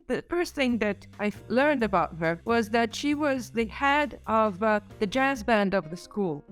the first thing that I learned about her was that she was the head of the jazz band of the school.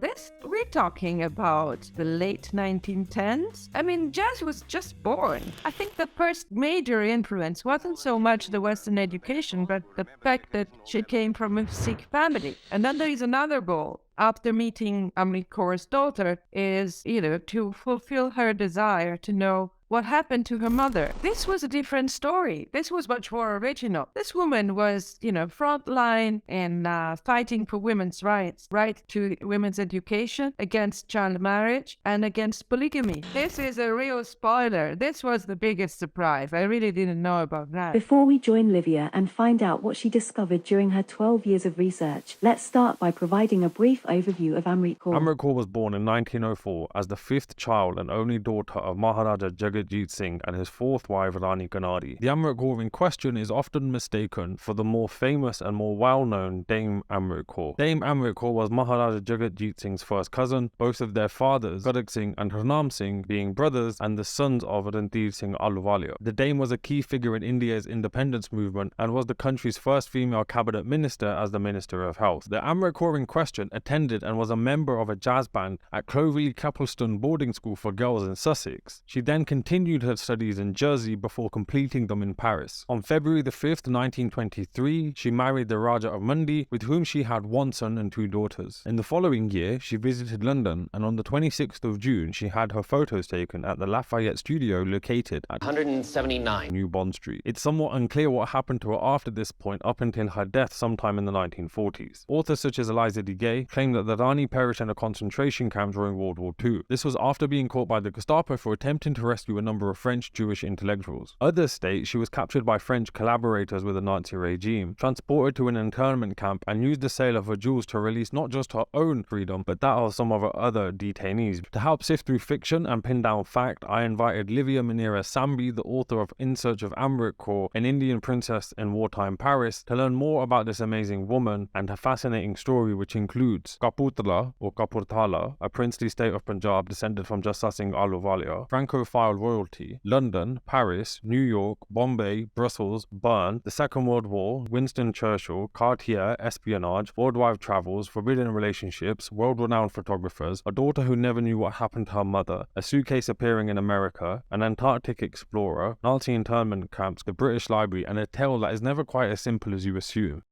We're talking about the late 1910s. I mean, jazz was just born. I think the first major influence wasn't so much the Western education, but the fact that she came from a Sikh family. And then there is another goal. After meeting Amrit Kaur's daughter is, to fulfill her desire to know what happened to her mother. This was a different story. This was much more original. This woman was, frontline in fighting for women's rights, right to women's education, against child marriage, and against polygamy. This is a real spoiler. This was the biggest surprise. I really didn't know about that. Before we join Livia and find out what she discovered during her 12 years of research, let's start by providing a brief overview of Amrit Kaur. Amrit Kaur was born in 1904 as the fifth child and only daughter of Maharaja Jagatjit Singh and his fourth wife Rani Kanari. The Amrit Kaur in question is often mistaken for the more famous and more well-known Dame Amrit Kaur. Dame Amrit Kaur was Maharaja Jagatjit Singh's first cousin, both of their fathers, Gadak Singh and Harnam Singh, being brothers and the sons of Ranveer Singh Ahluwalia. The Dame was a key figure in India's independence movement and was the country's first female cabinet minister as the Minister of Health. The Amrit Kaur in question attended and was a member of a jazz band at Clovelly Capelston boarding school for girls in Sussex. She then continued her studies in Jersey before completing them in Paris. On February the 5th, 1923, she married the Raja of Mandi, with whom she had one son and two daughters. In the following year, she visited London, and on the 26th of June, she had her photos taken at the Lafayette studio located at 179 New Bond Street. It's somewhat unclear what happened to her after this point up until her death sometime in the 1940s. Authors such as Eliza D. Gay claim that the Rani perished in a concentration camp during World War II. This was after being caught by the Gestapo for attempting to rescue a number of French Jewish intellectuals. Others state she was captured by French collaborators with the Nazi regime, transported to an internment camp, and used the sale of her jewels to release not just her own freedom, but that of some of her other detainees. To help sift through fiction and pin down fact, I invited Livia Manera Sambuy, the author of In Search of Amrit Kaur, an Indian princess in wartime Paris, to learn more about this amazing woman and her fascinating story, which includes Kapurthala or Kapurthala, a princely state of Punjab descended from Jassa Singh Ahluwalia, Francophile royalty, London, Paris, New York, Bombay, Brussels, Bern, the Second World War, Winston Churchill, Cartier, espionage, worldwide travels, forbidden relationships, world-renowned photographers, a daughter who never knew what happened to her mother, a suitcase appearing in America, an Antarctic explorer, Nazi internment camps, the British Library, and a tale that is never quite as simple as you assume.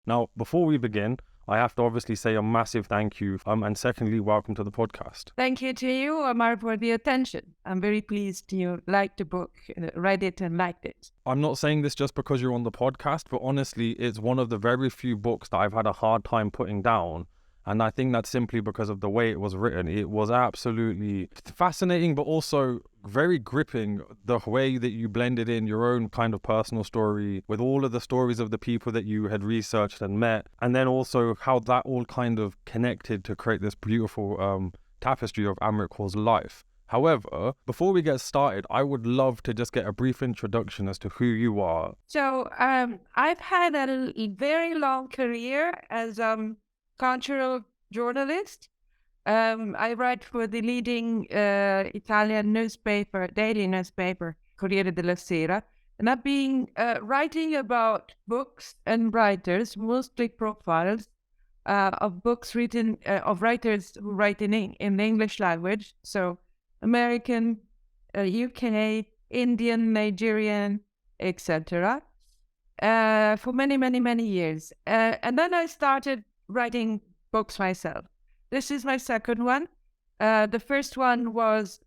Now, before we begin, I have to obviously say a massive thank you, and secondly, welcome to the podcast. Thank you to you, Amar, for the attention. I'm very pleased you liked the book, read it and liked it. I'm not saying this just because you're on the podcast, but honestly, it's one of the very few books that I've had a hard time putting down. And I think that's simply because of the way it was written. It was absolutely fascinating, but also very gripping, the way that you blended in your own kind of personal story with all of the stories of the people that you had researched and met, and then also how that all kind of connected to create this beautiful tapestry of Amrit Kaur's life. However, before we get started, I would love to just get a brief introduction as to who you are. So I've had a very long career as cultural journalist. I write for the leading Italian newspaper, daily newspaper, Corriere della Sera, and I've been writing about books and writers, mostly profiles of books written of writers who write in the English language, so American, UK, Indian, Nigerian, etc. For many, many, many years, and then I started writing books myself. This is my second one. The first one was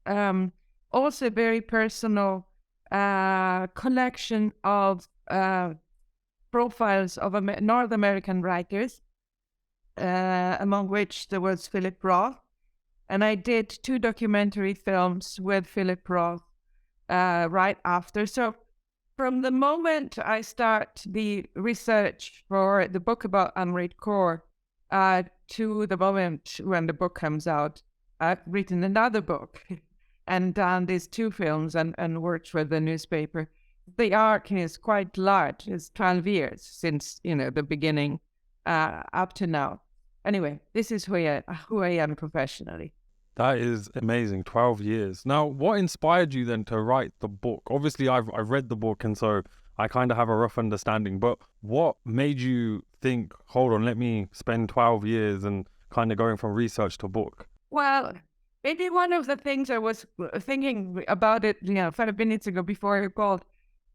also a very personal collection of profiles of North American writers, among which there was Philip Roth. And I did 2 documentary films with Philip Roth right after. So from the moment I start the research for the book about Amrit Kaur to the moment when the book comes out, I've written another book and done these 2 films and worked with the newspaper. The arc is quite large. It's 12 years since, the beginning up to now. Anyway, this is who I am professionally. That is amazing. 12 years. Now, what inspired you then to write the book? Obviously, I've read the book, and so I kind of have a rough understanding, but what made you think, hold on, let me spend 12 years and kind of going from research to book? Well, maybe one of the things I was thinking about it, 5 minutes ago before you called,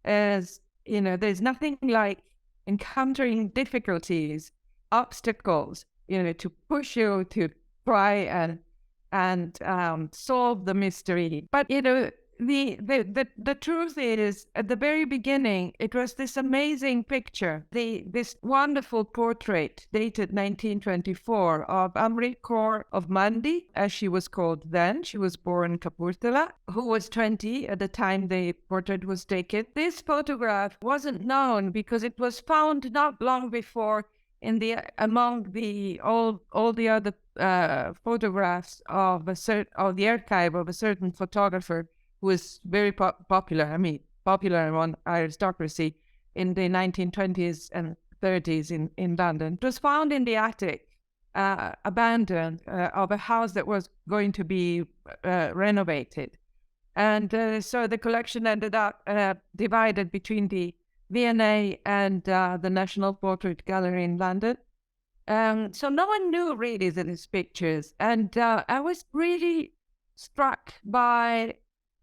is, there's nothing like encountering difficulties, obstacles, to push you to try and solve the mystery. But the truth is, at the very beginning, it was this amazing picture, this wonderful portrait dated 1924 of Amrit Kaur of Mandi, as she was called then. She was born in Kapurthala, who was 20 at the time the portrait was taken. This photograph wasn't known because it was found not long before among all the other photographs of the archive of a certain photographer who was very popular. Popular among aristocracy in the 1920s and 30s in London. It was found in the attic, abandoned, of a house that was going to be renovated. And so the collection ended up divided between the V&A and the National Portrait Gallery in London. So no one knew really these pictures. And I was really struck by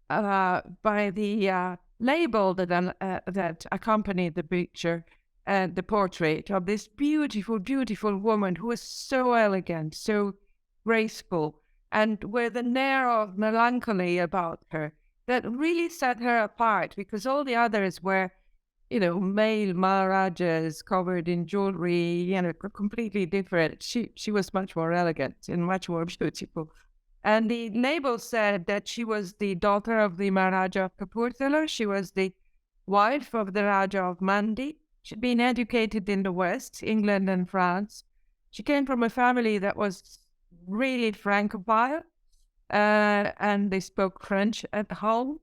the label that accompanied the picture and the portrait of this beautiful, beautiful woman who was so elegant, so graceful, and with an air of melancholy about her that really set her apart, because all the others were, male Maharajas covered in jewelry, completely different. She was much more elegant and much more beautiful. And the label said that she was the daughter of the Maharaja of Kapurthala. She was the wife of the Raja of Mandi. She'd been educated in the West, England and France. She came from a family that was really Francophile, and they spoke French at home.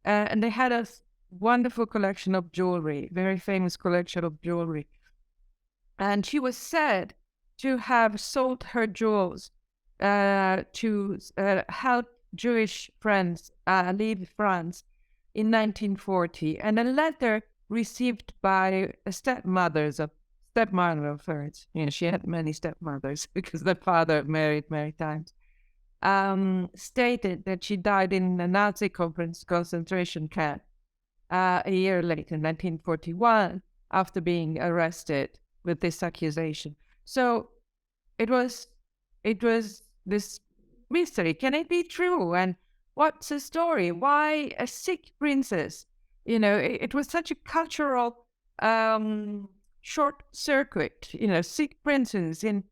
And they had a wonderful collection of jewelry, very famous collection of jewelry. And she was said to have sold her jewels to help Jewish friends leave France in 1940, and a letter received by a stepmother of hers. She had many stepmothers because the father married many times. Stated that she died in a Nazi concentration camp a year later, 1941, after being arrested with this accusation. So it was this mystery. Can it be true? And what's the story? Why a Sikh princess? It was such a cultural short circuit. Sikh princes in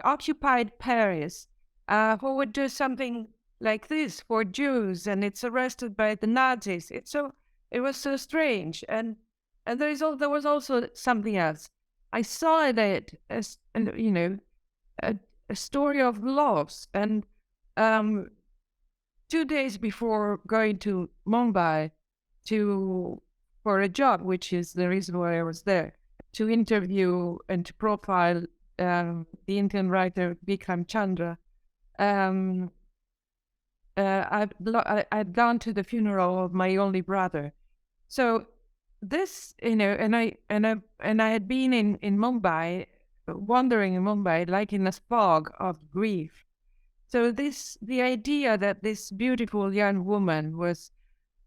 occupied Paris who would do something like this for Jews, and it's arrested by the Nazis. It was so strange. And there was also something else. I saw it as a story of loss. And 2 days before going to Mumbai for a job, which is the reason why I was there, to interview and to profile the Indian writer Bikram Chandra, I'd gone to the funeral of my only brother. So this, and I had been in Mumbai, wandering in Mumbai, like in a fog of grief. So the idea that this beautiful young woman was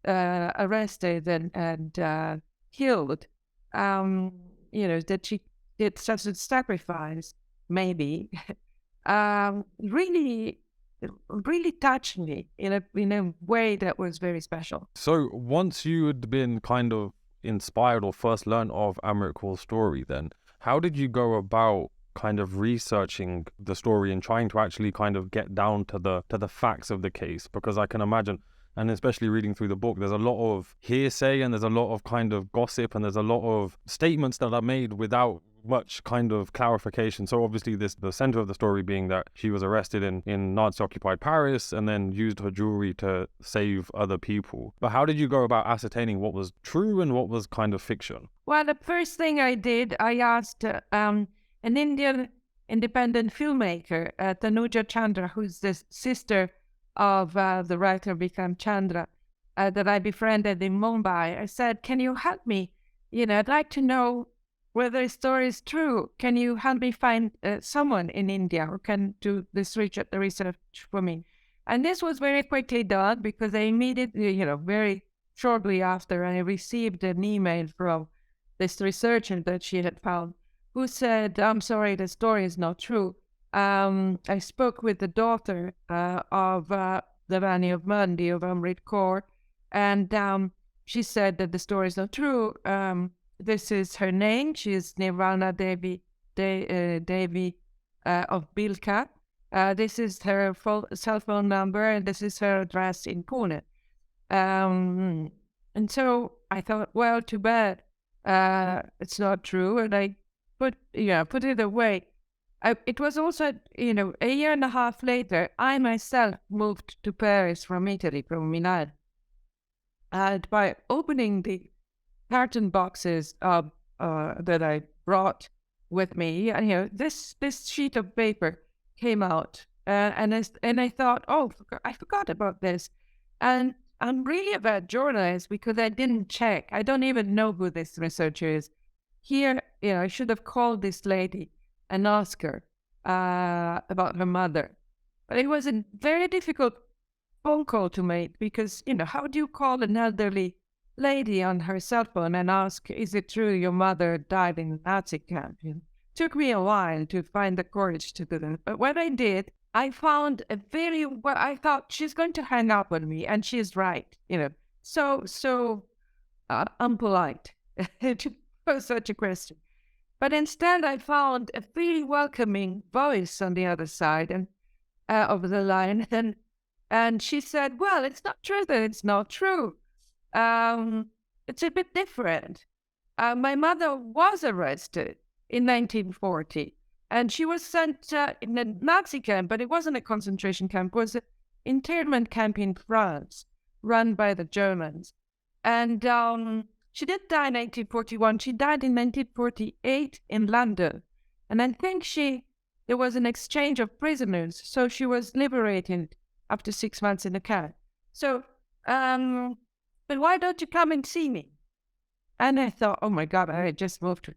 arrested and killed, that she did such a sacrifice, maybe, really touched me in a way that was very special. So once you had been kind of inspired or first learned of Amrit Kaur's story, then how did you go about kind of researching the story and trying to actually kind of get down to the facts of the case? Because I can imagine, and especially reading through the book, there's a lot of hearsay and there's a lot of kind of gossip and there's a lot of statements that are made without much kind of clarification. So obviously the center of the story being that she was arrested in Nazi-occupied Paris and then used her jewelry to save other people. But how did you go about ascertaining what was true and what was kind of fiction? Well, the first thing I did, I asked an Indian independent filmmaker, Tanuja Chandra, who's the sister of the writer Bikram Chandra, that I befriended in Mumbai. I said, can you help me? I'd like to know whether the story is true. Can you help me find someone in India who can do this research for me? And this was very quickly done because I immediately, very shortly after, I received an email from this researcher that she had found who said, I'm sorry, the story is not true. I spoke with the daughter of the Rani of Mandi, of Amrit Kaur, and she said that the story is not true. This is her name. She is Nirvana Devi of Bilka. This is her cell phone number, and this is her address in Pune. And so I thought, well, too bad. It's not true. And I put it away. It was also, a year and a half later, I myself moved to Paris from Italy, from Milan. And by opening the carton boxes that I brought with me, this sheet of paper came out, and I thought, oh, I forgot about this, and I'm really a bad journalist because I didn't check. I don't even know who this researcher is. Here, I should have called this lady and asked her about her mother, but it was a very difficult phone call to make because how do you call an elderly lady on her cell phone and ask, is it true your mother died in a Nazi camp? Took me a while to find the courage to do that. But when I did, I found I thought she's going to hang up on me, and she's right, so unpolite to pose such a question. But instead, I found a very welcoming voice on the other side and of the line, and she said, well, it's not true that it's not true. It's a bit different. My mother was arrested in 1940, and she was sent in a Nazi camp, but it wasn't a concentration camp. It was an internment camp in France, run by the Germans. And she did die in 1941. She died in 1948 in London. And I think there was an exchange of prisoners, so she was liberated after 6 months in the camp. So, but why don't you come and see me? And I thought, oh my God, I just moved to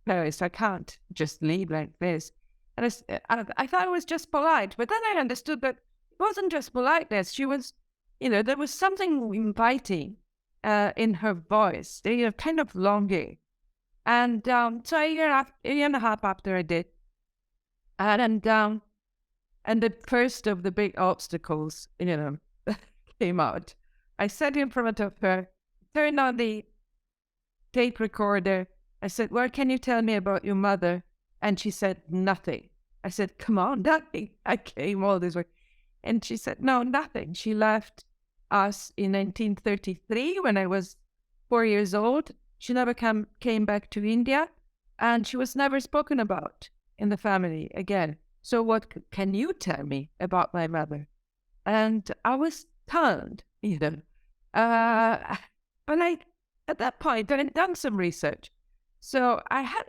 Paris. I can't just leave like this. And I thought it was just polite. But then I understood that it wasn't just politeness. She was, there was something inviting in her voice, kind of longing. And so a year and a half after I did, and the first of the big obstacles, came out. I sat in front of her, turned on the tape recorder. I said, well, can you tell me about your mother? And she said, nothing. I said, come on, nothing. I came all this way. And she said, no, nothing. She left us in 1933 when I was 4 years old. She never came back to India, and she was never spoken about in the family again. So what can you tell me about my mother? And I was stunned, But at that point, I had done some research. So I had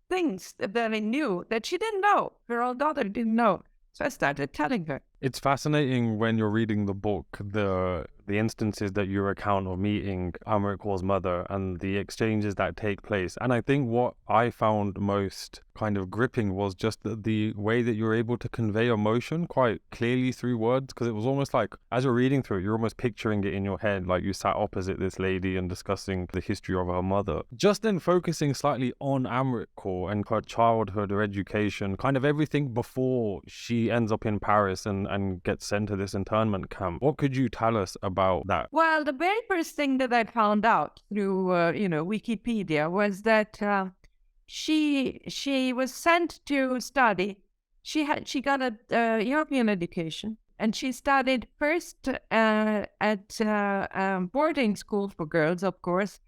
things that I knew that she didn't know, her own daughter didn't know. So I started telling her. It's fascinating when you're reading the book, the instances that you recount of meeting Amrit Kaur's mother and the exchanges that take place. And I think what I found most kind of gripping was just the way that you're able to convey emotion quite clearly through words, because it was almost like, as you're reading through it, you're almost picturing it in your head, like you sat opposite this lady and discussing the history of her mother. Just then focusing slightly on Amrit Kaur and her childhood, her education, kind of everything before she ends up in Paris and gets sent to this internment camp. What could you tell us about that? Well, the very first thing that I found out through, Wikipedia was that she was sent to study. She got a European education, and she studied first at boarding school for girls, of course,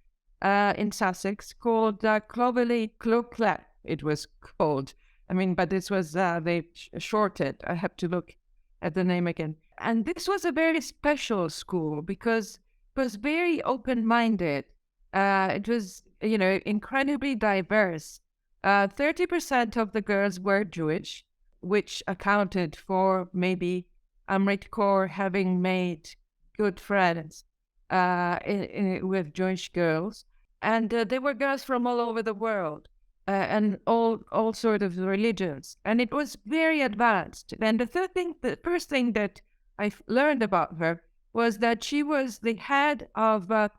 in Sussex, called Clovelly Cloughlin. It was called. But this was they shorted. I have to look at the name again. And this was a very special school because it was very open-minded. It was, incredibly diverse. 30% of the girls were Jewish, which accounted for maybe Amrit Kaur having made good friends with Jewish girls. And they were girls from all over the world and all sort of religions. And it was very advanced. And the first thing that I learned about her was that she was the head of the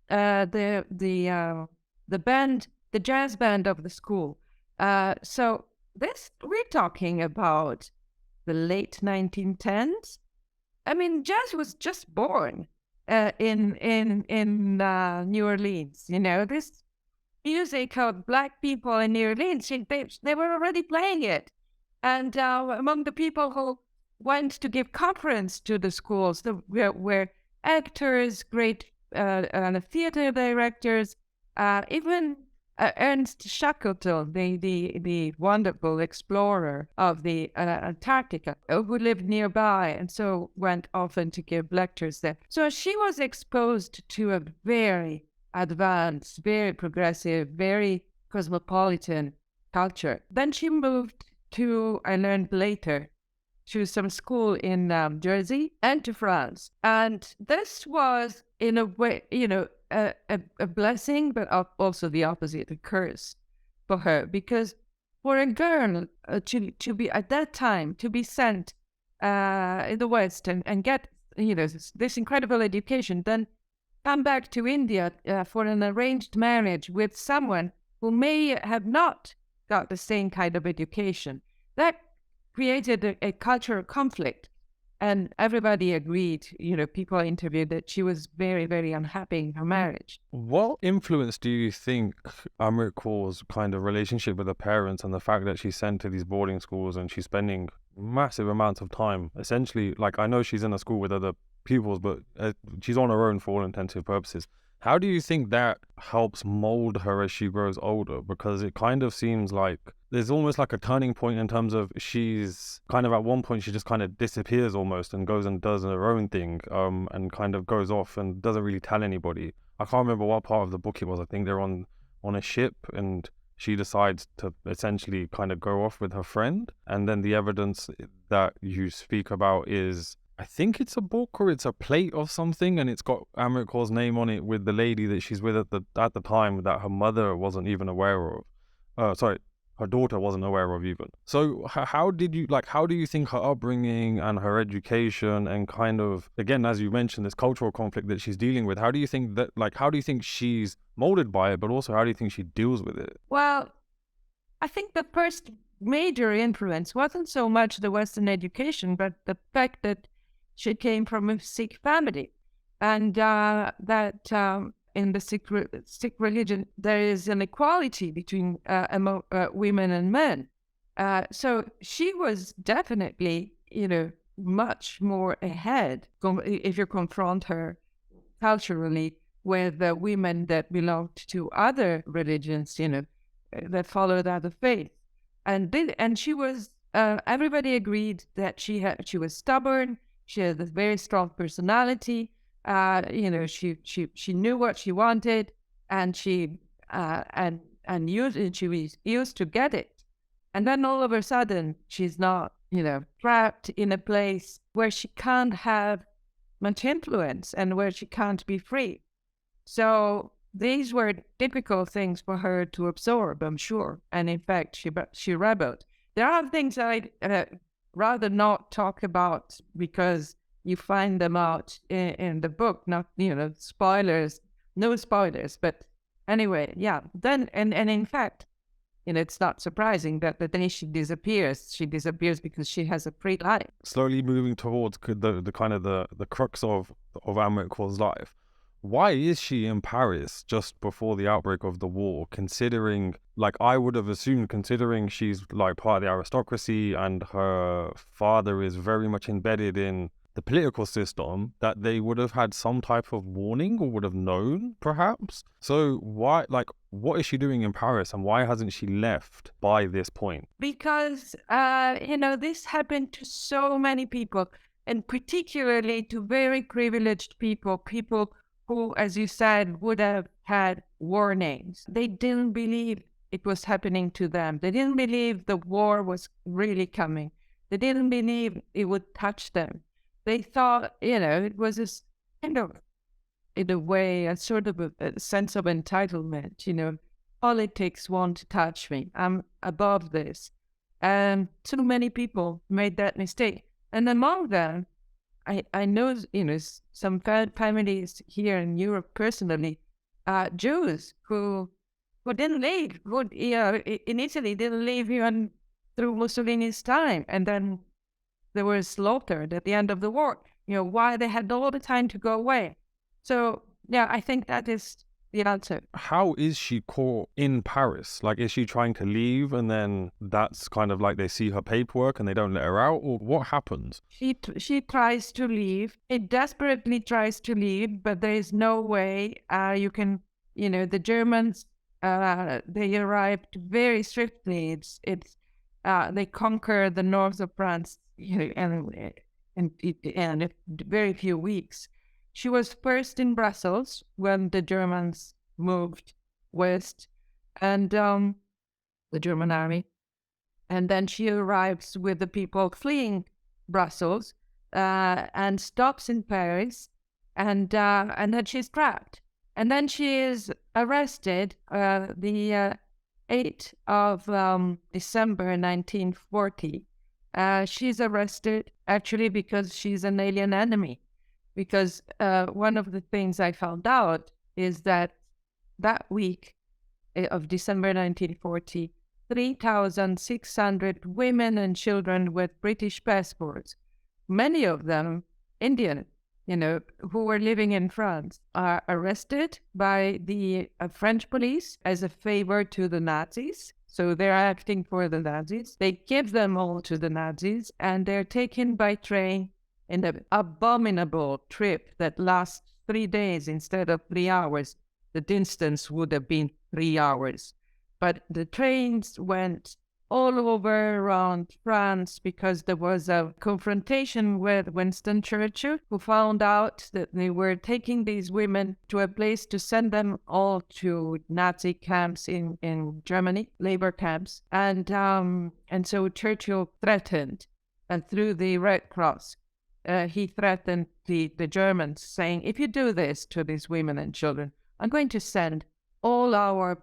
band, the jazz band of the school. So we're talking about the late 1910s. I mean, jazz was just born in New Orleans. You know, this music of Black people in New Orleans, they were already playing it. And among the people who went to give conference to the schools, were actors, great theater directors, even Ernst Shackleton, the wonderful explorer of the Antarctica, who lived nearby and so went often to give lectures there. So she was exposed to a very advanced, very progressive, very cosmopolitan culture. Then she moved to, I learned later, to some school in Jersey and to France. And this was, in a way, a blessing, but also the opposite, a curse for her. Because for a girl to be, at that time, to be sent in the West and get, this incredible education, then come back to India for an arranged marriage with someone who may have not got the same kind of education, that created a cultural conflict. And everybody agreed, people interviewed, that she was very, very unhappy in her marriage. What influence do you think Amrit Kaur's kind of relationship with her parents and the fact that she's sent to these boarding schools and she's spending massive amounts of time, essentially, like, I know she's in a school with other pupils, but she's on her own for all intensive purposes. How do you think that helps mold her as she grows older? Because it kind of seems like there's almost like a turning point in terms of she's kind of, at one point, she just kind of disappears almost and goes and does her own thing and kind of goes off and doesn't really tell anybody. I can't remember what part of the book it was. I think they're on a ship and she decides to essentially kind of go off with her friend. And then the evidence that you speak about is, I think it's a book or it's a plate of something, and it's got Amrit Kaur's name on it with the lady that she's with at the time that her mother wasn't even aware of. Her daughter wasn't aware of even. So how do you think her upbringing and her education and kind of, again, as you mentioned, this cultural conflict that she's dealing with, how do you think she's molded by it, but also how do you think she deals with it? Well, I think the first major influence wasn't so much the Western education, but the fact that she came from a Sikh family, and that in the Sikh religion there is an equality between among women and men. So she was definitely, much more ahead if you confront her culturally with the women that belonged to other religions, that followed other faiths. And she was. Everybody agreed that she was stubborn. She had a very strong personality. She knew what she wanted, and she was used to get it. And then all of a sudden, she's not, trapped in a place where she can't have much influence and where she can't be free. So these were difficult things for her to absorb, I'm sure. And in fact, she rebelled. There are things I'd rather not talk about because you find them out in the book, not, spoilers, no spoilers. But anyway, yeah. Then, and in fact, it's not surprising that the day she disappears because she has a free life. Slowly moving towards the kind of the crux of Amrit Kaur's life. Why is she in Paris just before the outbreak of the war, considering, like, I would have assumed, considering she's like part of the aristocracy and her father is very much embedded in the political system, that they would have had some type of warning or would have known, perhaps? So why, what is she doing in Paris and why hasn't she left by this point? Because, this happened to so many people, and particularly to very privileged people who, as you said, would have had warnings. They didn't believe it was happening to them. They didn't believe the war was really coming. They didn't believe it would touch them. They thought, it was this kind of, in a way, a sort of a sense of entitlement. Politics won't touch me. I'm above this. And too many people made that mistake. And among them, I know, some families here in Europe personally, Jews who didn't leave, in Italy didn't leave even through Mussolini's time, and then they were slaughtered at the end of the war. Why they had all the time to go away. So yeah, I think that is the answer. How is she caught in Paris? Like, is she trying to leave and then that's kind of like they see her paperwork and they don't let her out? Or what happens? She tries to leave. It desperately tries to leave, but there is no way you can, the Germans, they arrived very swiftly. They conquer the north of France, in very few weeks. She was first in Brussels when the Germans moved west, and the German army. And then she arrives with the people fleeing Brussels and stops in Paris, and then she's trapped. And then she is arrested the 8th of December 1940. She's arrested actually because she's an alien enemy. Because one of the things I found out is that week of December 1940, 3,600 women and children with British passports, many of them Indian, who were living in France, are arrested by the French police as a favor to the Nazis. So they're acting for the Nazis. They give them all to the Nazis, and they're taken by train in an abominable trip that lasts 3 days instead of 3 hours. The distance would have been 3 hours. But the trains went all over around France because there was a confrontation with Winston Churchill, who found out that they were taking these women to a place to send them all to Nazi camps in Germany, labor camps. And so Churchill threatened, and through the Red Cross, he threatened the Germans, saying, if you do this to these women and children, I'm going to send all our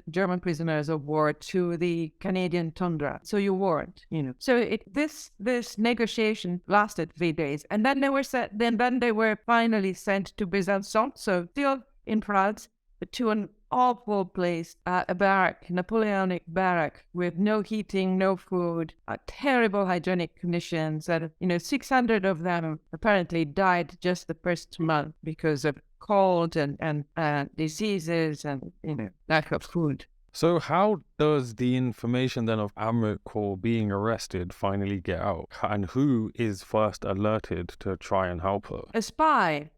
German prisoners of war to the Canadian tundra. So you weren't, So this negotiation lasted 3 days, and then they were then they were finally sent to Besançon, so still in France, but to an awful place, a barrack, Napoleonic barrack, with no heating, no food, terrible hygienic conditions, and 600 of them apparently died just the first month because of cold and diseases and lack of food. So how does the information then of Amrit Kaur being arrested finally get out, and who is first alerted to try and help her? A spy,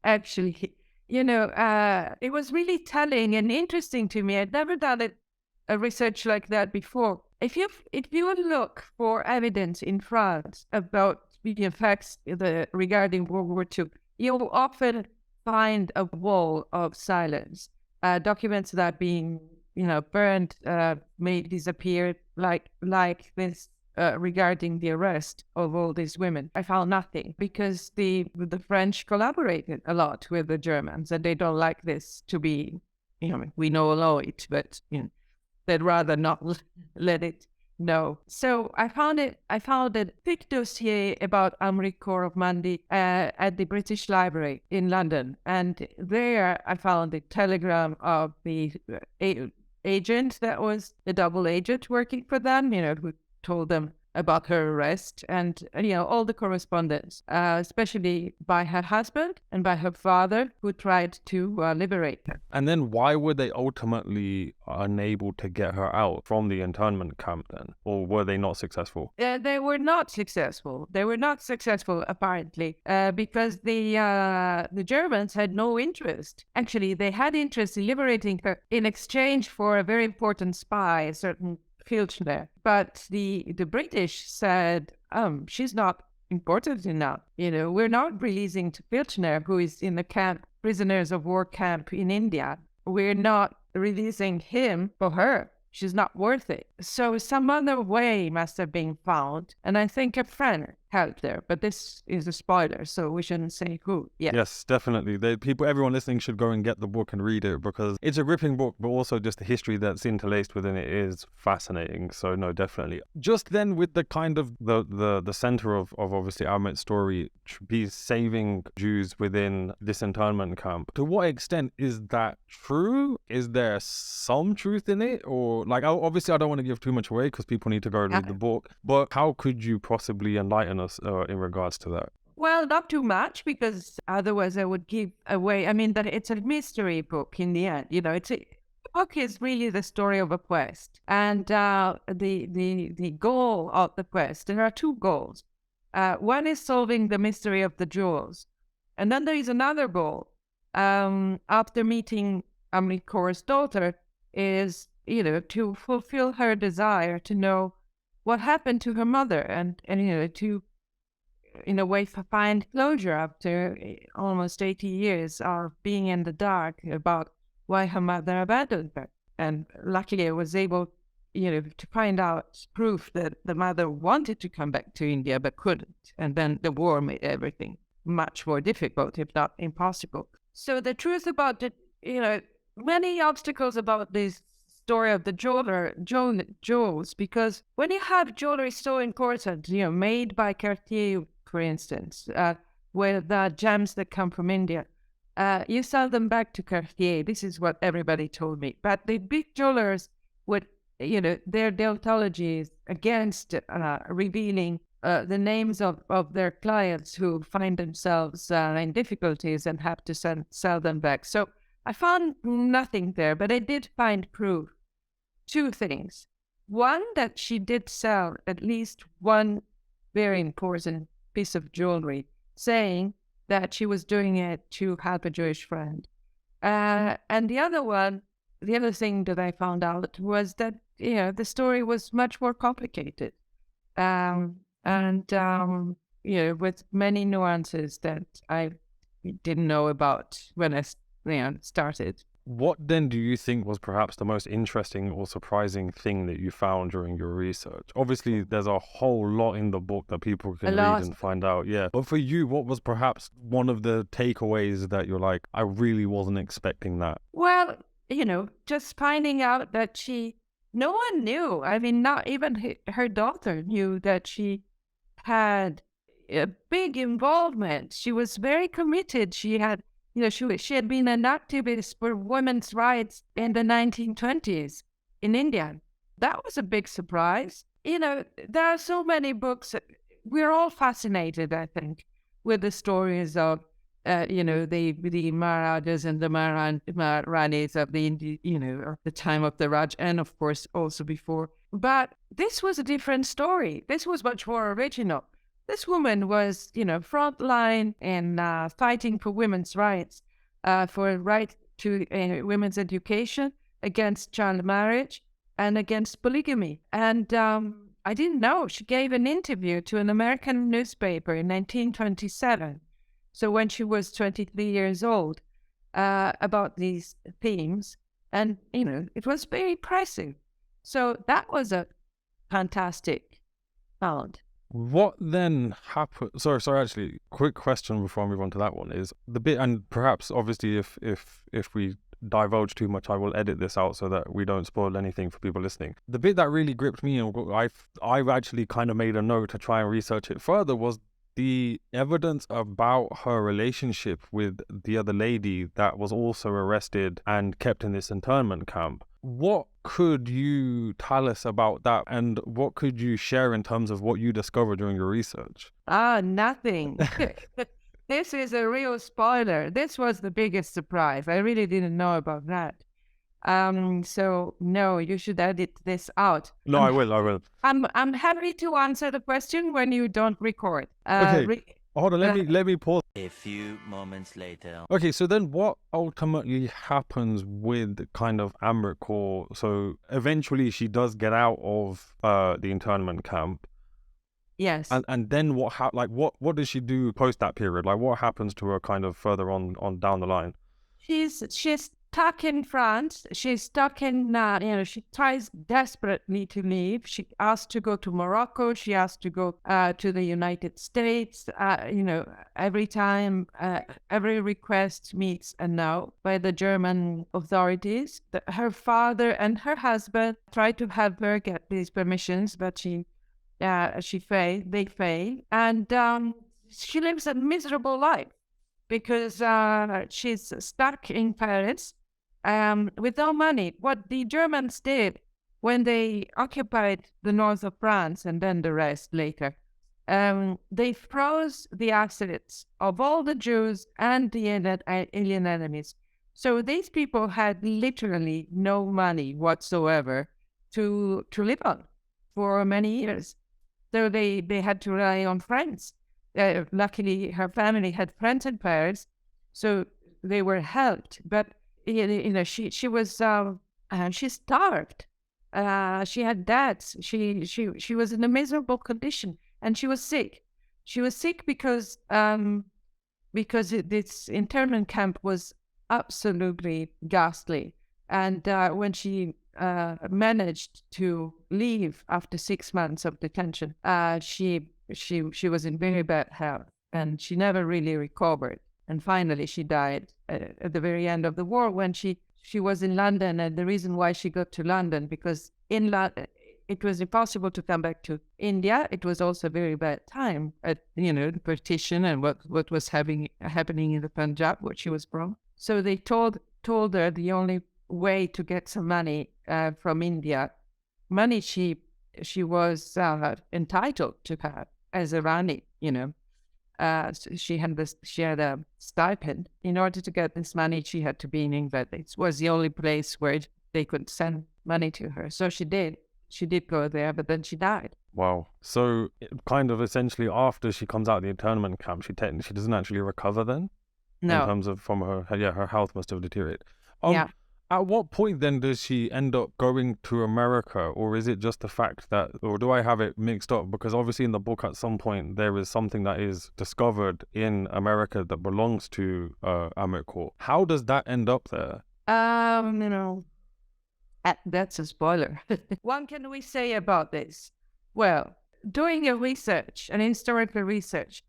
actually. It was really telling and interesting to me. I'd never done a research like that before. If you look for evidence in France about the effects regarding World War II, you'll often find a wall of silence. Documents that are being, burned, made disappear, like this. Regarding the arrest of all these women, I found nothing, because the French collaborated a lot with the Germans, and they don't like this to be, we know it, but they'd rather not let it know. So I found a thick dossier about Amrit Kaur of Mandi at the British Library in London, and there I found a telegram of the agent that was a double agent working for them, who told them about her arrest, and all the correspondence, especially by her husband and by her father, who tried to liberate her. And then why were they ultimately unable to get her out from the internment camp then? Or were they not successful? They were not successful. They were not successful, apparently, because the Germans had no interest. Actually, they had interest in liberating her in exchange for a very important spy, a certain Filchner. But the British said, she's not important enough. We're not releasing Filchner, who is in the camp, prisoners of war camp in India. We're not releasing him for her. She's not worth it. So some other way must have been found. And I think a friend helped her. But this is a spoiler, so we shouldn't say who. Yeah. Yes, definitely. Everyone listening should go and get the book and read it, because it's a gripping book, but also just the history that's interlaced within it is fascinating. So no, definitely. Just then, with the kind of the center of obviously Amrit's story be saving Jews within this internment camp. To what extent is that true? Is there some truth in it, or like obviously I don't want to give too much away because people need to go and read the book. But how could you possibly enlighten us in regards to that? Well, not too much, because otherwise I would give away. I mean, that it's a mystery book in the end. You know, the book is really the story of a quest, and the goal of the quest. There are two goals. One is solving the mystery of the jewels, and then there is another goal. After meeting Amrit Kaur's daughter, is to fulfill her desire to know what happened to her mother, and to, in a way, find closure after almost 80 years of being in the dark about why her mother abandoned her. And luckily I was able, to find out proof that the mother wanted to come back to India but couldn't. And then the war made everything much more difficult, if not impossible. So the truth about many obstacles about this story of the jewels, because when you have jewelry so important, made by Cartier, for instance, with gems that come from India, you sell them back to Cartier. This is what everybody told me. But the big jewelers would, their deontology against revealing the names of their clients who find themselves in difficulties and have to sell them back. So I found nothing there, but I did find proof. Two things. One, that she did sell at least one very important piece of jewelry, saying that she was doing it to help a Jewish friend. And the other thing that I found out was that, the story was much more complicated. With many nuances that I didn't know about when I started. What then do you think was perhaps the most interesting or surprising thing that you found during your research? Obviously, there's a whole lot in the book that people can read and find out, yeah. But for you, what was perhaps one of the takeaways that you're like, I really wasn't expecting that? Well, just finding out that no one knew. I mean, not even her daughter knew that she had a big involvement. She was very committed. She had she had been an activist for women's rights in the 1920s in India. That was a big surprise. There are so many books. We're all fascinated, I think, with the stories of, the Maharajas and the Maharanis of of the time of the Raj, and of course also before. But this was a different story. This was much more original. This woman was, frontline in fighting for women's rights, for right to women's education, against child marriage, and against polygamy. And I didn't know. She gave an interview to an American newspaper in 1927, so when she was 23 years old, about these themes. And, it was very impressive. So that was a fantastic found. What then happened? Sorry, actually, quick question before I move on to that one is the bit, and perhaps obviously if we divulge too much, I will edit this out so that we don't spoil anything for people listening. The bit that really gripped me, and I've actually kind of made a note to try and research it further, was the evidence about her relationship with the other lady that was also arrested and kept in this internment camp. What could you tell us about that, and what could you share in terms of what you discovered during your research? Nothing. This is a real spoiler. This was the biggest surprise. I really didn't know about that. So no, you should edit this out. No, I will. I'm happy to answer the question when you don't record. Okay. Hold on, let me pause. A few moments later. Okay, so then what ultimately happens with kind of Amrit Kaur? So eventually she does get out of the internment camp. Yes. And then what does she do post that period? Like, what happens to her kind of further on down the line? She's stuck in France. She's stuck in, she tries desperately to leave. She asked to go to Morocco. She asked to go to the United States. Every time, every request meets a no by the German authorities. Her father and her husband tried to have her get these permissions, but she failed. They failed. And she lives a miserable life because she's stuck in Paris with no money. What the Germans did when they occupied the north of France and then the rest later, they froze the assets of all the Jews and the alien enemies. So these people had literally no money whatsoever to live on for many years. So they had to rely on friends. Luckily, her family had friends in Paris, so they were helped. But she was she starved. She had debts. She was in a miserable condition, and she was sick. She was sick because this internment camp was absolutely ghastly. And when she managed to leave after 6 months of detention, she was in very bad health, and she never really recovered. And finally, she died at the very end of the war when she was in London. And the reason why she got to London, because in London, it was impossible to come back to India. It was also a very bad time at, the partition and what was happening in the Punjab, where she was from. So they told her the only way to get some money from India, money she was entitled to have as a Rani, she had a stipend. In order to get this money, she had to be in England. It was the only place where they could send money to her. So she did. She did go there, but then she died. Wow. So kind of essentially after she comes out of the internment camp, she doesn't actually recover then? No. In terms of from her health must have deteriorated. Yeah. At what point then does she end up going to America, or is it just the fact that, or do I have it mixed up? Because obviously in the book at some point there is something that is discovered in America that belongs to Amrit Kaur. How does that end up there? That's a spoiler. What can we say about this? Well, doing an historical research,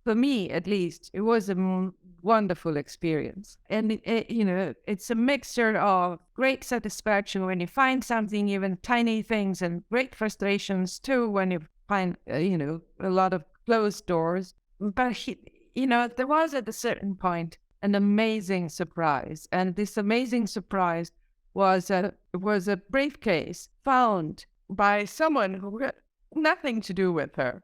for me at least, it was a wonderful experience. And, it's a mixture of great satisfaction when you find something, even tiny things, and great frustrations too when you find, a lot of closed doors. But, there was at a certain point an amazing surprise. And this amazing surprise was a briefcase found by someone who had nothing to do with her.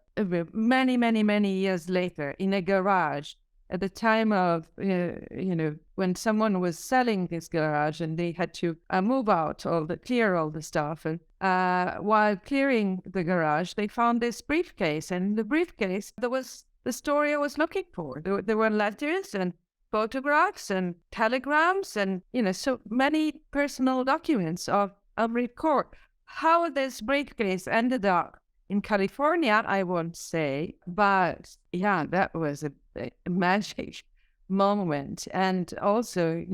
Many, many, many years later, in a garage, at the time of, when someone was selling this garage and they had to move out clear all the stuff. And while clearing the garage, they found this briefcase. And in the briefcase, there was the story I was looking for. There were letters and photographs and telegrams and, so many personal documents of Amrit Kaur. How this briefcase ended up in California, I won't say, but yeah, that was a magic moment. And also,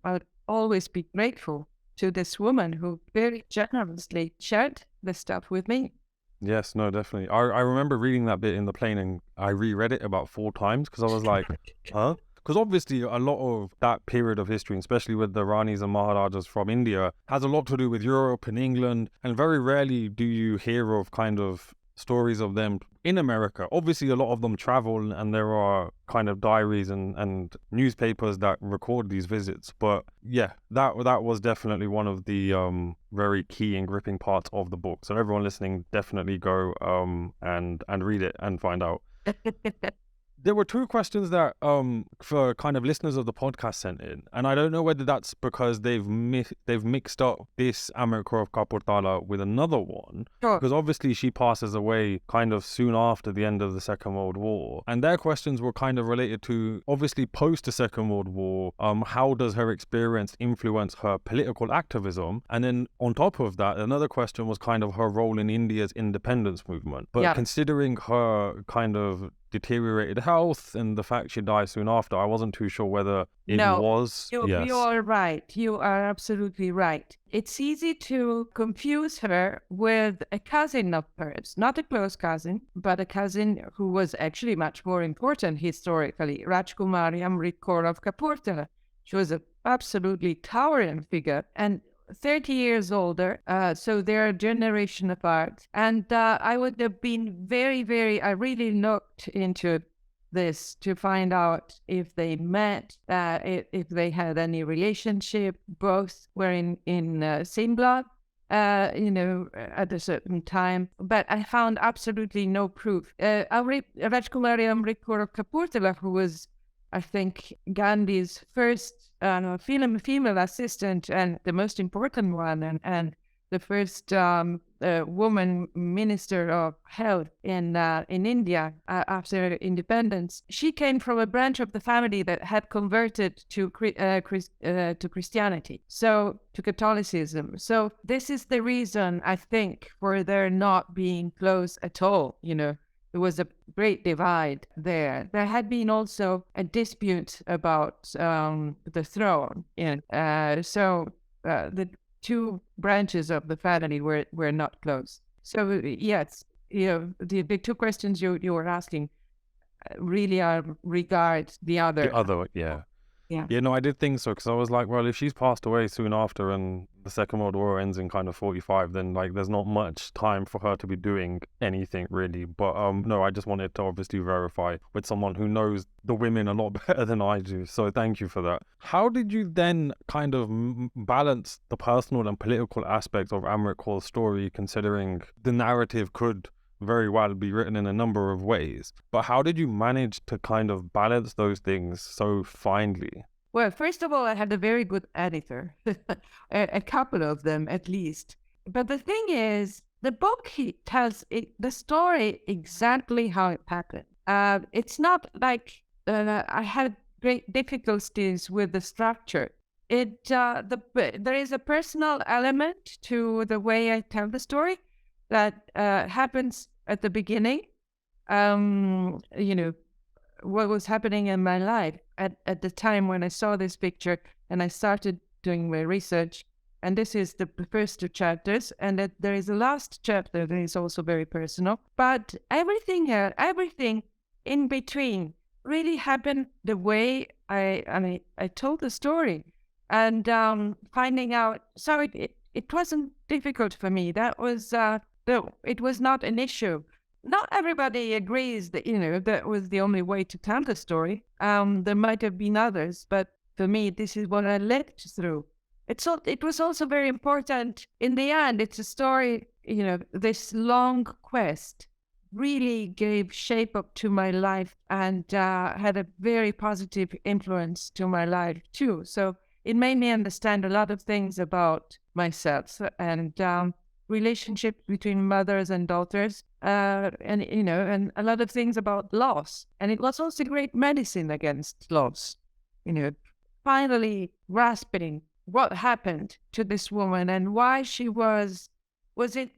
I'll always be grateful to this woman who very generously shared the stuff with me. Yes, no, definitely. I remember reading that bit in the plane and I reread it about 4 times because I was like, huh? Because obviously a lot of that period of history, especially with the Ranis and Maharajas from India, has a lot to do with Europe and England. And very rarely do you hear of kind of stories of them in America. Obviously, a lot of them travel and there are kind of diaries and newspapers that record these visits. But yeah, that was definitely one of the very key and gripping parts of the book. So everyone listening, definitely go and read it and find out. There were 2 questions that for kind of listeners of the podcast sent in, and I don't know whether that's because they've mixed up this Amrit Kaur of Kapurthala with another one, because obviously she passes away kind of soon after the end of the Second World War, and their questions were kind of related to obviously post the Second World War. How does her experience influence her political activism? And then on top of that, another question was kind of her role in India's independence movement. But considering her kind of deteriorated health and the fact she died soon after. I wasn't too sure whether it No, was. you are right. You are absolutely right. It's easy to confuse her with a cousin of hers, not a close cousin, but a cousin who was actually much more important historically, Rajkumari Amrit Kaur of Kapurthala. She was an absolutely towering figure and 30 years older, so they're a generation apart. And I would have been I really looked into this to find out if they met, if they had any relationship. Both were in same blood, at a certain time. But I found absolutely no proof. Rajkumari Amrit Kaur of Kapurthala, who was, I think, Gandhi's first female assistant and the most important one, and the first woman minister of health in India after independence. She came from a branch of the family that had converted to Christianity, so to Catholicism. So this is the reason, I think, for their not being close at all. There was a great divide there. There had been also a dispute about the throne. So the two branches of the family were not close. So yes, the two questions you were asking really are regard the other. The other, yeah. Yeah, no, I did think so, because I was like, well, if she's passed away soon after and the Second World War ends in kind of 45, then like there's not much time for her to be doing anything really. But no, I just wanted to obviously verify with someone who knows the women a lot better than I do. So thank you for that. How did you then kind of balance the personal and political aspects of Amrit Kaur's story, considering the narrative could very well be written in a number of ways, but how did you manage to kind of balance those things so finely? Well, first of all, I had a very good editor, a couple of them at least. But the thing is, the book tells the story exactly how it happened. It's not like I had great difficulties with the structure. There is a personal element to the way I tell the story that happens at the beginning. What was happening in my life at the time when I saw this picture and I started doing my research. And this is the first two chapters, and that there is a last chapter that is also very personal. But everything in between really happened the way I told the story. And finding out, so it wasn't difficult for me. That was it was not an issue. Not everybody agrees that that was the only way to tell the story. There might have been others, but for me, this is what I lived through. It was also very important. In the end, it's a story. This long quest really gave shape up to my life and had a very positive influence to my life too. So it made me understand a lot of things about myself and relationships between mothers and daughters, and a lot of things about loss. And it was also great medicine against loss. Finally grasping what happened to this woman and why she was it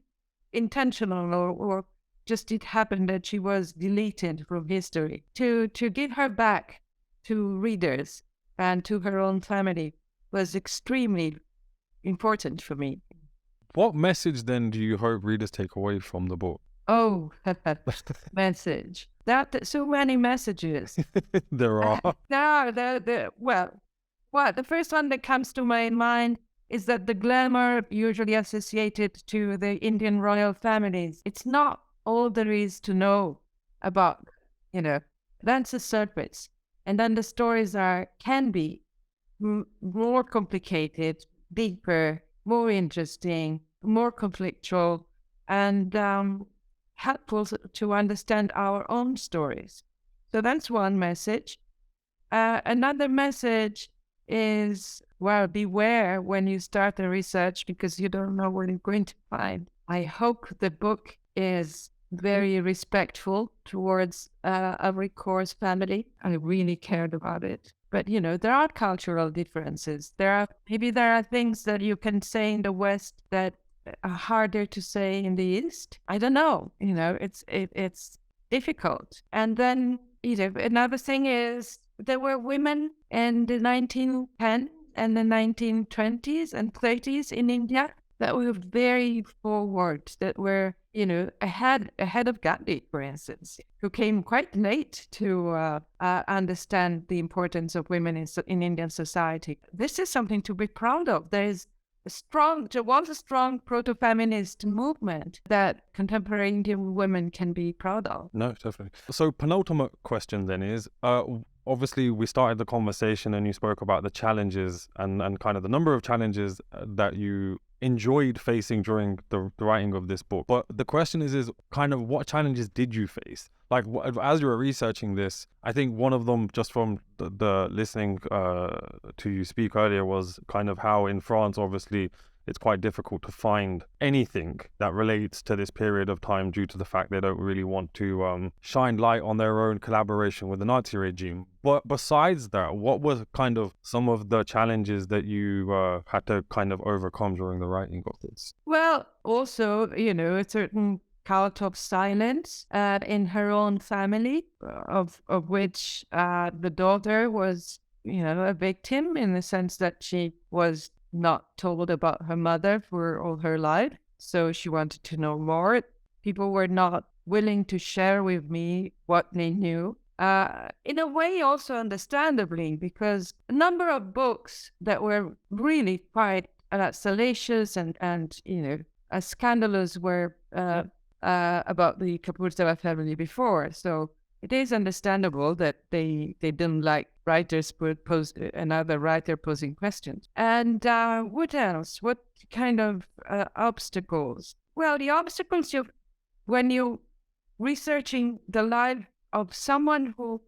intentional or just it happened that she was deleted from history. To give her back to readers and to her own family was extremely important for me. What message then do you hope readers take away from the book? Oh, message. So many messages. There are. The first one that comes to my mind is that the glamour usually associated to the Indian royal families, it's not all there is to know about, that's the surface. And then the stories can be more complicated, deeper, more interesting, more conflictual, and helpful to understand our own stories. So that's one message. Another message is, beware when you start the research because you don't know what you're going to find. I hope the book is very respectful towards Amrit Kaur's family. I really cared about it. But, there are cultural differences. There are things that you can say in the West that are harder to say in the East. I don't know. It's difficult. And then, another thing is there were women in the 1910s and the 1920s and 30s in India that were very forward, that were, ahead of Gandhi, for instance, who came quite late to understand the importance of women in Indian society. This is something to be proud of. There was a strong proto-feminist movement that contemporary Indian women can be proud of. No, definitely. So penultimate question then is, obviously we started the conversation and you spoke about the challenges and kind of the number of challenges that you enjoyed facing during the writing of this book. But the question is kind of what challenges did you face? Like, as you were researching this, I think one of them, just from the listening to you speak earlier, was kind of how in France, obviously, it's quite difficult to find anything that relates to this period of time due to the fact they don't really want to shine light on their own collaboration with the Nazi regime. But besides that, what were kind of some of the challenges that you had to kind of overcome during the writing of this? Well, also, a certain cult of silence in her own family, of which the daughter was, a victim in the sense that she was not told about her mother for all her life. So she wanted to know more. People were not willing to share with me what they knew. In a way, also understandably, because a number of books that were really quite salacious and scandalous were about the Kapoor family before. So it is understandable that they didn't like writers another writer posing questions. And what else? What kind of obstacles? Well, the obstacles when you researching the life of someone who,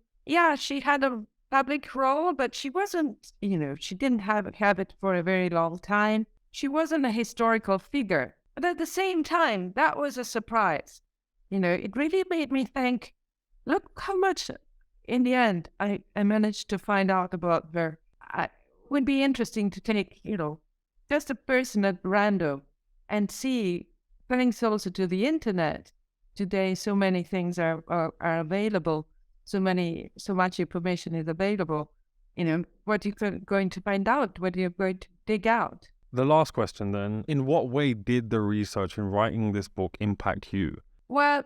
she had a public role, but she wasn't, she didn't have it for a very long time. She wasn't a historical figure. But at the same time, that was a surprise. It really made me think, look how much, in the end, I managed to find out about her. It would be interesting to take, just a person at random and see, thanks also to the internet. Today, so many things are available. So much information is available. What you're going to find out, what you're going to dig out. The last question then, in what way did the research in writing this book impact you? Well,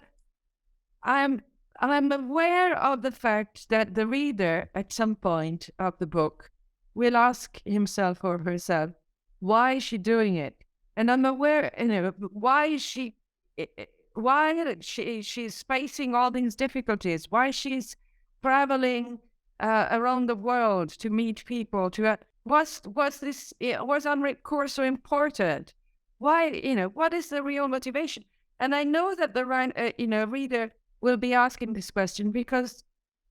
I'm aware of the fact that the reader at some point of the book will ask himself or herself, why is she doing it? And I'm aware, why she's facing all these difficulties, why she's traveling around the world to meet people, was Amrit Kaur so important? Why, what is the real motivation? And I know that the reader will be asking this question because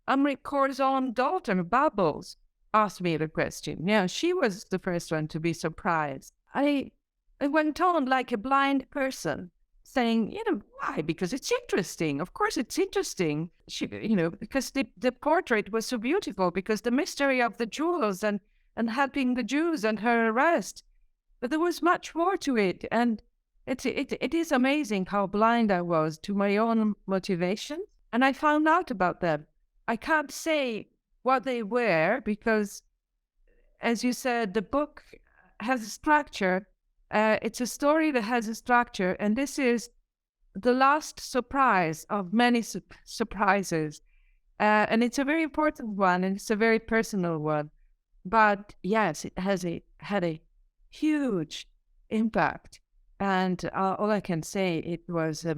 Amrit Kaur's own daughter, Bubbles, asked me the question. Yeah, she was the first one to be surprised. I went on like a blind person, saying, why? Because it's interesting. Of course it's interesting. She, because the portrait was so beautiful, because the mystery of the jewels and helping the Jews and her arrest. But there was much more to it. And it is amazing how blind I was to my own motivation. And I found out about them. I can't say what they were because, as you said, the book has a structure. It's a story that has a structure. And this is the last surprise of many surprises. And it's a very important one, and it's a very personal one. But yes, it had a huge impact. And all I can say, it was a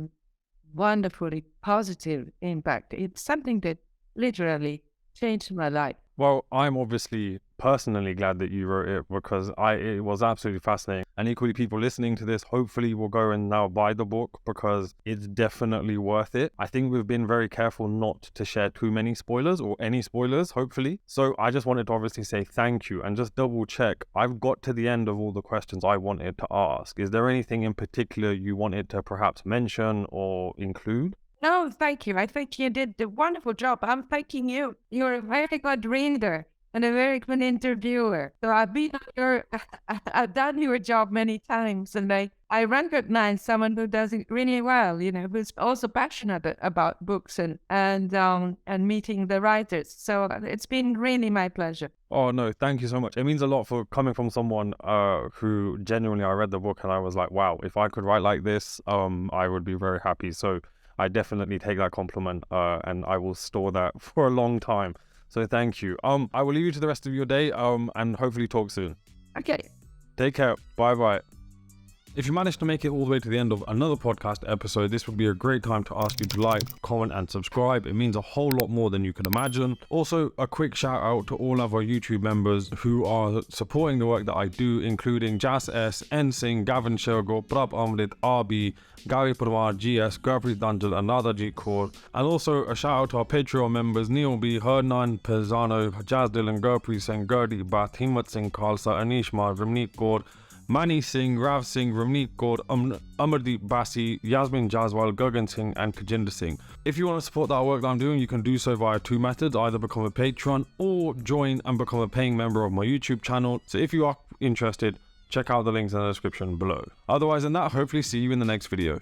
wonderfully positive impact. It's something that literally changed my life. Well, I'm obviously personally glad that you wrote it because it was absolutely fascinating. And equally, people listening to this hopefully will go and now buy the book because it's definitely worth it. I think we've been very careful not to share too many spoilers or any spoilers, hopefully. So I just wanted to obviously say thank you and just double check. I've got to the end of all the questions I wanted to ask. Is there anything in particular you wanted to perhaps mention or include? No, thank you. I think you did a wonderful job. I'm thanking you. You're a very good reader. and a very good interviewer. So I've been on I've done your job many times, and I recognize someone who does it really well, who's also passionate about books and meeting the writers. So it's been really my pleasure. Oh no, thank you so much. It means a lot for coming from someone who genuinely, I read the book and I was like, wow, if I could write like this, I would be very happy. So I definitely take that compliment and I will store that for a long time. So thank you. I will leave you to the rest of your day and hopefully talk soon. Okay. Take care. Bye bye. If you managed to make it all the way to the end of another podcast episode, this would be a great time to ask you to like, comment and subscribe. It means a whole lot more than you can imagine. Also, a quick shout out to all of our YouTube members who are supporting the work that I do, including Jas S, N Singh, Gavin Shergo, Prab Amrit, RB, Gary Parwar, GS, Gurpreet Danjal, Anadaji Kaur. And also a shout out to our Patreon members Neil B, Hernan Pezzano, Jaz Dylan, Gurpreet Singh, Gurdi Bath, Himmat Singh Khalsa, Anish Mar, Ramneet Kaur, Mani Singh, Rav Singh, Ramneet Kaur, Amardeep Basi, Yasmin Jaswal, Gagan Singh and Kajinder Singh. If you want to support that work that I'm doing, you can do so via two methods, either become a patron or join and become a paying member of my YouTube channel. So if you are interested, check out the links in the description below. Otherwise than that, hopefully see you in the next video.